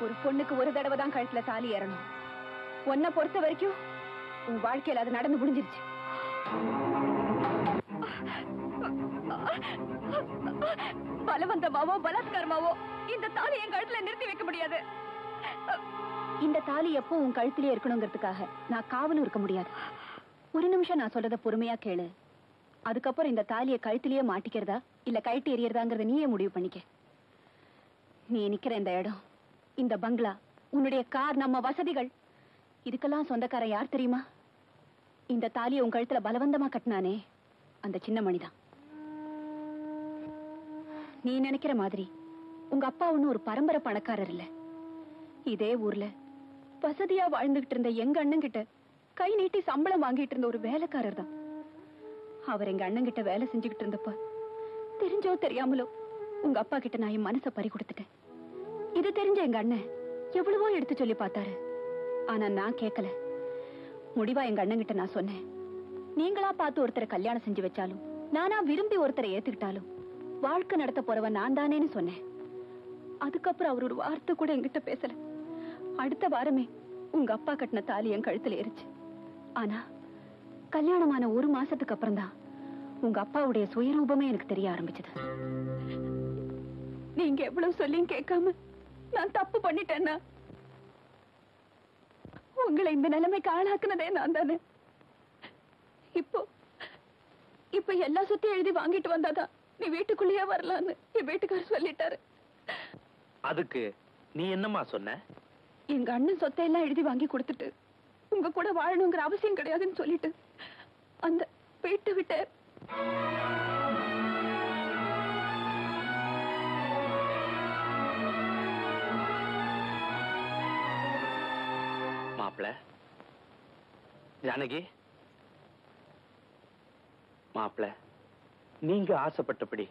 ஒரு பொண்ணுக்கு ஒரு தடவை தான் கழுத்துல தாலி ஏறணும். உன்னை பொறுத்த வரைக்கும் உன் வாழ்க்கையில அது நடந்து முடிஞ்சிருச்சு. பலவந்தமாவோ பலாத்காரமாவோ இந்த தாலி என் கழுத்துல நிறுத்தி வைக்க முடியாது. இந்த தாலி எப்போ உன் கழுத்திலே இருக்கணுங்கிறதுக்காக நான் காவலும் இருக்க முடியாது. ஒரு நிமிஷம் நான் சொல்றத பொறுமையா கேளு. அதுக்கப்புறம் இந்த தாலியை கழுத்திலேயே மாட்டிக்கிறதா இல்ல கழட்டி எறியறதாங்கிறத நீயே முடிவு பண்ணிக்க. நீ நிக்கிற இந்த இடம், இந்த பங்களா, உன்னுடைய கார், நம்ம வசதிகள், இதுக்கெல்லாம் சொந்தக்காரன் யார் தெரியுமா? இந்த தாலியை உன் கழுத்துல பலவந்தமா கட்டினானே அந்த சின்ன மணிதான். நீ நினைக்கிற மாதிரி உங்க அப்பா ஒன்னும் ஒரு பரம்பரை பணக்காரர் இல்ல. இதே ஊர்ல வசதியா வாழ்ந்துகிட்டு இருந்த எங்க அண்ணன் கிட்ட கை நீட்டி சம்பளம் வாங்கிட்டு இருந்த ஒரு வேலைக்காரர் தான். அவர் எங்க அண்ணன் கிட்ட வேலை செஞ்சுக்கிட்டு இருந்தப்ப தெரிஞ்சோ தெரியாமலோ உங்க அப்பா கிட்ட நான் என் மனசை பறி கொடுத்துட்டேன். இது தெரிஞ்ச எங்க அண்ணன் எவ்வளவோ எடுத்து சொல்லி பார்த்தாரு. ஆனா நான் கேட்கல. முடிவா எங்க அண்ணன் கிட்ட நான் சொன்னேன், நீங்களா பார்த்து ஒருத்தரை கல்யாணம் செஞ்சு வச்சாலும், நானா விரும்பி ஒருத்தரை ஏத்துக்கிட்டாலும் வாழ்க்கை நடத்த போறவன் நான் தானேன்னு சொன்னேன். அதுக்கப்புறம் அவர் ஒரு வார்த்தை கூட என்கிட்ட பேசல. அடுத்த வாரமே உங்க அப்பா கட்டின தாலி என் கழுத்துல ஏறிச்சு. ஆனா கல்யாணமான ஒரு மாசத்துக்கு அப்புறம் தான் உங்க அப்பாவுடைய சுயரூபமே எனக்கு தெரிய ஆரம்பிச்சது. நீங்க எவ்வளவு சொல்லியும் கேட்காம நான் தப்பு பண்ணிட்டேன்னா உங்களை இந்த நிலைமைக்கு ஆளாக்குனதே நான் தானே. இப்போ எல்லா சொத்தி எழுதி வாங்கிட்டு வந்தாதான் நீ வீட்டுக்குள்ளேயே வரலான்னு என் வீட்டுக்காரர் சொல்லிட்டாரு. அதுக்கு நீ என்னமா சொன்ன? எங்க அண்ணன் சொத்தை எல்லாம் எழுதி வாங்கி கொடுத்துட்டு உங்க கூட வாழணுங்கிற அவசியம் கிடையாதுன்னு சொல்லிட்டு அந்த வீட்டை விட்டு மாப்பிள ஜானகி, மாப்பிள நீங்க ஆசைப்பட்டபடி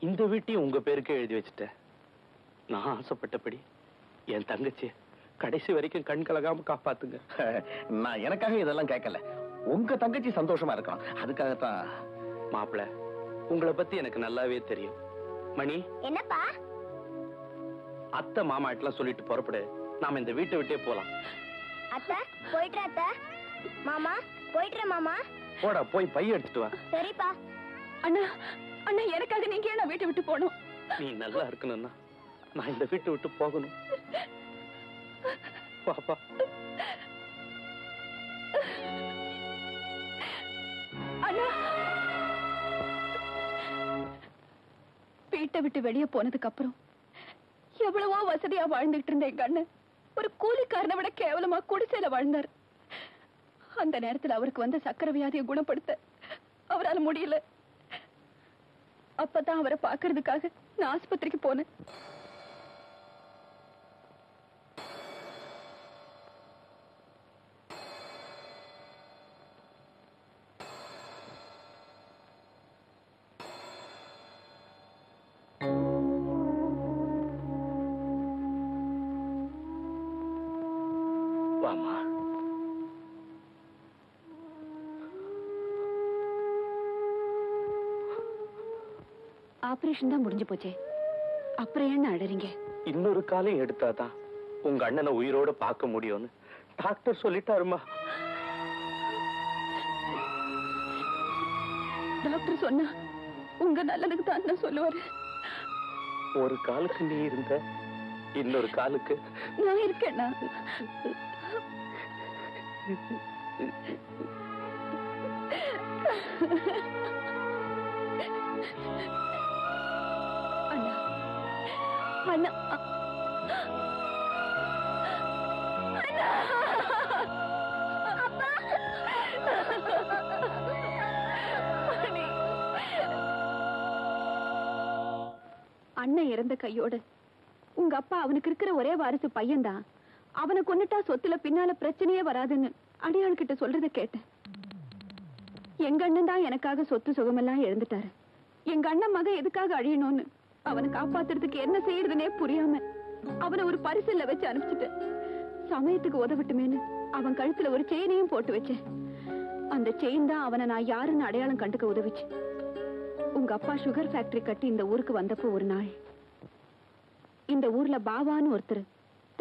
இந்த வீட்டையும் உங்க பேருக்கு எழுதி வச்சுட்ட. நான் ஆசைப்பட்டபடி என் தங்கச்சி கடைசி வரைக்கும் கண் கலகாம காப்பாத்துங்க. நான் எனக்காக இதெல்லாம் கேட்கல, உங்க தங்கச்சி சந்தோஷமா இருக்கான் அதுக்காகத்தான். மாப்பிள உங்களை பத்தி எனக்கு நல்லாவே தெரியும். மணி, என்னப்பா? அத்தை மாமா எல்லாம் சொல்லிட்டு புறப்படு, நாம இந்த வீட்டை விட்டே போலாம். அத்தை போயிட்டு அத்தை. மாமா போயிட்டு மாமா. போடா, போய் பைய எடுத்துட்டு வா. சரிப்பா. அண்ணா அண்ணா, எனக்காக நீங்க ஏன் வீட்டை விட்டு போகணும்? நீ நல்லா இருக்கணும்னா நான் இந்த வீட்டை விட்டு போகணும். பாப்பா அண்ணா, வீட்டை விட்டு வெளியே போனதுக்கு அப்புறம் எவ்வளவோ வசதியா வாழ்ந்துட்டு இருந்த எங்க அண்ணன் ஒரு கூலிக்காரனை விட கேவலமா குடிசையில வாழ்ந்தார். அந்த நேரத்தில் அவருக்கு வந்த சக்கரை வியாதியை குணப்படுத்த அவரால் முடியல. அப்பதான் அவரை பாக்குறதுக்காக நான் ஆஸ்பத்திரிக்கு போனேன். வாமா. ஆபரேஷன் தான் முடிஞ்சு போச்சே, அப்புறம் என்ன அழறீங்க? இன்னொரு காலம் எடுத்தாதான் உங்க அண்ணனை உயிரோட பார்க்க முடியும்னு டாக்டர் சொல்லிட்டாருமா. டாக்டர் சொன்னா உங்க நல்லதுக்கு தான் சொல்லுவாரு. ஒரு காலுக்கு நீ இருந்த, இன்னொரு காலுக்கு நான் இருக்கேன்னா. அண்ணா அண்ணா அண்ணன் இறந்த கையோடு உங்க அப்பா அவனுக்கு இருக்கிற ஒரே வாரிசு பையன்தான், அவனை கொன்னுட்டா சொத்துல பின்னால பிரச்சனையே வராதுன்னு அடியாள் கிட்ட சொல்றத கேட்டேன். எங்க அண்ணன் தான் எனக்காக சொத்து சுகமெல்லாம் எழுந்துட்டாரு. எங்க அண்ணன் மகன் எதுக்காக அழியணும்னு அவனை காப்பாத்துறதுக்கு என்ன செய்யறதுனே புரியாம அவனை ஒரு பரிசல்ல வச்சு அனுப்பிச்சுட்டேன். சமயத்துக்கு உதவட்டுமேன்னு அவன் கழுத்துல ஒரு செயினையும் போட்டு வச்சேன். அந்த செயின் தான் அவனை நான் யாருன்னு அடையாளம் கண்டுக்க உதவிச்சு. உங்க அப்பா சுகர் ஃபேக்டரி கட்டி இந்த ஊருக்கு வந்தப்போ ஒரு நாள் இந்த ஊர்ல பாபான்னு ஒருத்தர்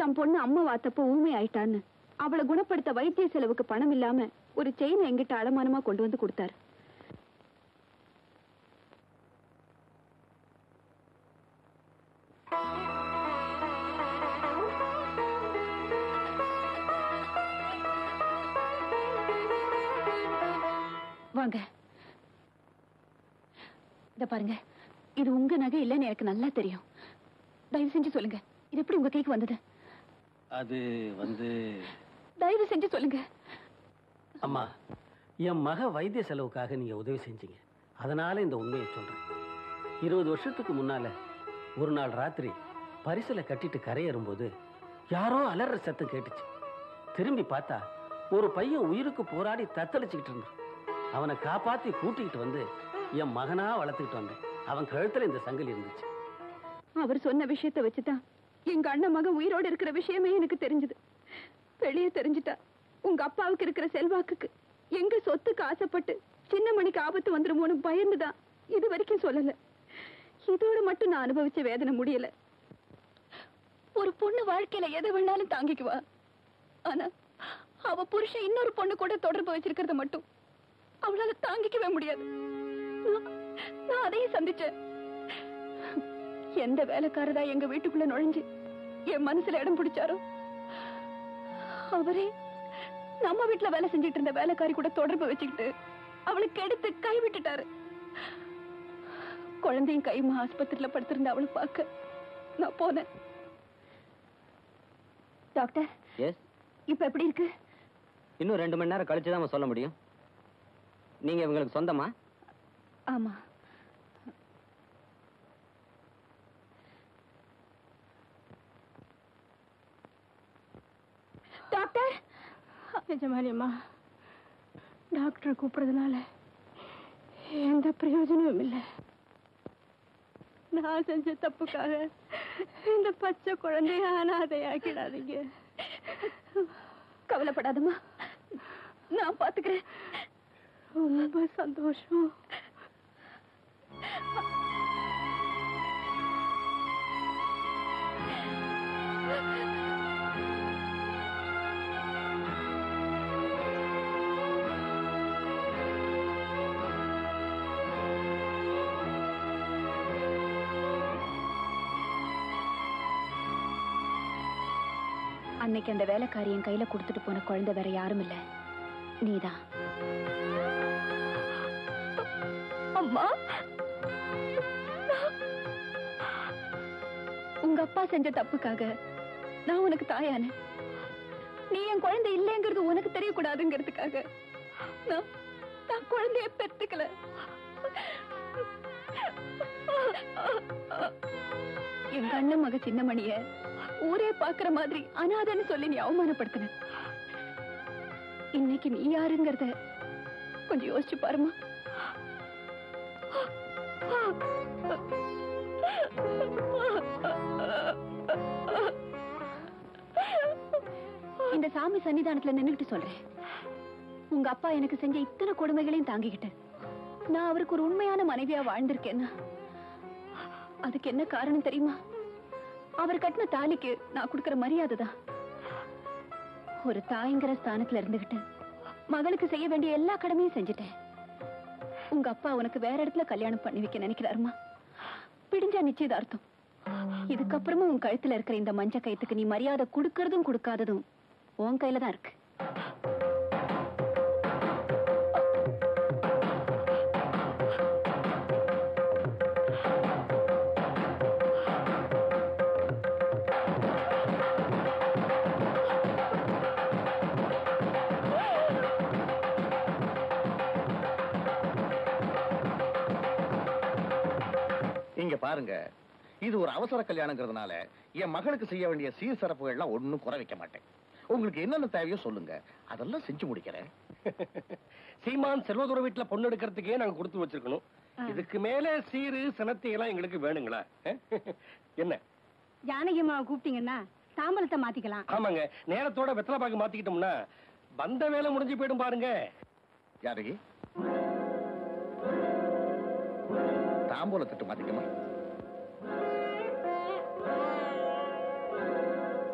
தம் பொண்ணு அம்மா வாத்தப்ப ஊமை ஆயிட்டான்னு அவளை குணப்படுத்த வைத்திய செலவுக்கு பணம் இல்லாம ஒரு செயினை எங்கிட்ட அடமானமா கொண்டு வந்து கொடுத்தாரு. வாங்க, இத பாருங்க. இது உங்க நகை இல்லைன்னு எனக்கு நல்லா தெரியும். தயவு செஞ்சு சொல்லுங்க, இது எப்படி உங்க கைக்கு வந்தது? அது தயவு செஞ்சு சொல்லுங்க. அம்மா, என் மக வைத்திய செலவுக்காக நீங்க உதவி செஞ்சீங்க. அதனால இந்த உண்மையை சொல்றேன். 20 வருஷத்துக்கு முன்னால ஒரு நாள் ராத்திரி பரிசலை கட்டிட்டு கரையேறும்போது யாரோ அலற சத்தம் கேட்டுச்சு. திரும்பி பார்த்தா ஒரு பையன் உயிருக்கு போராடி தத்தளிச்சுக்கிட்டு இருந்தான். அவனை காப்பாத்தி கூட்டிக்கிட்டு வந்து என் மகனா வளர்த்துக்கிட்டு வந்தேன். அவன் கழுத்துல இந்த சங்கிலி இருந்துச்சு. அவர் சொன்ன விஷயத்தை வச்சுதான் எங்க அண்ணன் மகன் உயிரோடு இருக்கிற விஷயமே எனக்கு தெரிஞ்சது. வெளியே தெரிஞ்சுட்டா உங்க அப்பாவுக்கு இருக்கிற செல்வாக்குக்கு எங்க சொத்துக்கு ஆசைப்பட்டு சின்ன மணிக்கு ஆபத்து வந்துருமோன்னு பயந்துதான் இது வரைக்கும் சொல்லல. இதோட மட்டும் நான் அனுபவிச்ச வேதனை முடியல. ஒரு பொண்ணு வாழ்க்கையில எதை வேணாலும் தாங்கிக்குவா. ஆனா அவ புருஷன் இன்னொரு பொண்ணு கூட தொடர்பு வச்சிருக்கிறத மட்டும் அவளால தாங்கிக்கவே முடியாது. நான் அதையும் சந்திச்சேன். எந்த வேலைக்காரரா எங்க வீட்டுக்குள்ள நுழைஞ்சு என் மனசுல இடம் பிடிச்சாரோ அவரே நம்ம வீட்டுல வேலை செஞ்சிட்டு இருந்த வேலைக்காரி கூட தொடர்பு வச்சுக்கிட்டு அவளுக்கு எடுத்து கை விட்டுட்டாரு. குழந்தையும் கைமா ஆஸ்பத்திரியில படுத்திருந்த அவளை பார்க்க நான் போனேன். டாக்டர், இப்ப எப்படி இருக்கு? இன்னும் 2 மணி நேரம் கழிச்சுதான் சொல்ல முடியும். நீங்க இவங்களுக்கு சொந்தமா? ஆமா. டாக்டர், நிஜமாலியம்மா, டாக்டர் கூப்பிடுறதுனால எந்த பிரயோஜனமும் இல்லை. நான் செஞ்ச தப்புக்காக இந்த பச்சை குழந்தைய அனாதையாக்கிடாதீங்க. கவலைப்படாதம்மா, நான் பாத்துக்கிறேன். ரொம்ப சந்தோஷம். அன்னைக்கு அந்த வேலைக்காரி என் கையில கொடுத்துட்டு போன குழந்தை வேற யாரும் இல்ல, நீதான். அம்மா, உங்க அப்பா செஞ்ச தப்புக்காக நான் உனக்கு தாயான, நீ என் குழந்தை இல்லைங்கிறது உனக்கு தெரியக்கூடாதுங்கிறதுக்காக நான் குழந்தைய பெத்துக்கல. எங்க அண்ணன் மக சின்னமணிய ஊரே பாக்குற மாதிரி அனாதைன்னு சொல்லி நீ அவமானப்படுத்தின. இன்னைக்கு நீ யாருங்கிறத கொஞ்சம் யோசிச்சு பாருமா. இந்த சாமி சன்னிதானத்துல நின்னுகிட்டு சொல்றேன், உங்க அப்பா எனக்கு செஞ்ச இத்தனை கொடுமைகளையும் தாங்கிக்கிட்டு நான் அவருக்கு ஒரு உண்மையான மனைவியா வாழ்ந்திருக்கேன்னா அதுக்கு என்ன காரணம் தெரியுமா? அவர் கட்டின தாலிக்கு நான் கொடுக்கிற மரியாதை தான். ஒரு தாய்ங்கிற ஸ்தானத்துல இருந்துகிட்டு மகளுக்கு செய்ய வேண்டிய எல்லா கடமையும் செஞ்சுட்டேன். உங்க அப்பா உனக்கு வேற இடத்துல கல்யாணம் பண்ணி வைக்க நினைக்கிறாருமா? பிடிஞ்சா நிச்சயதார்த்தம். இதுக்கப்புறமும் உன் கழுத்துல இருக்கிற இந்த மஞ்ச கயித்துக்கு நீ மரியாதை கொடுக்கறதும் கொடுக்காததும் உன் கையில தான் இருக்கு. இங்க பாருங்க, இது ஒரு அவசர கல்யாணங்கிறதுனால என் மகளுக்கு செய்ய வேண்டிய சீர் சிறப்புகள் எல்லாம் ஒண்ணும் குறை வைக்க மாட்டேன். உங்களுக்கு என்னென்ன தேவையோ சொல்லுங்க, அதெல்லாம் செஞ்சு முடிக்கிறேன். சீமான் செல்வதுரை வீட்டுல பொண்ணு எடுக்கிறதுக்கே நாங்க கொடுத்து வச்சிருக்கணும். இதுக்கு மேல சீரு சனத்தை எல்லாம் எங்களுக்கு வேணுங்களா? என்ன ஜானகி அம்மாவை கூப்பிட்டீங்கன்னா தாம்பலத்தை மாத்திக்கலாம். ஆமாங்க, நேரத்தோட வெத்தலை பாக்கு மாத்திக்கிட்டோம்னா வந்த வேலை முடிஞ்சு போயிடும் பாருங்க. ஜானகி, தாம்பூல தட்டு மாத்திக்கமா?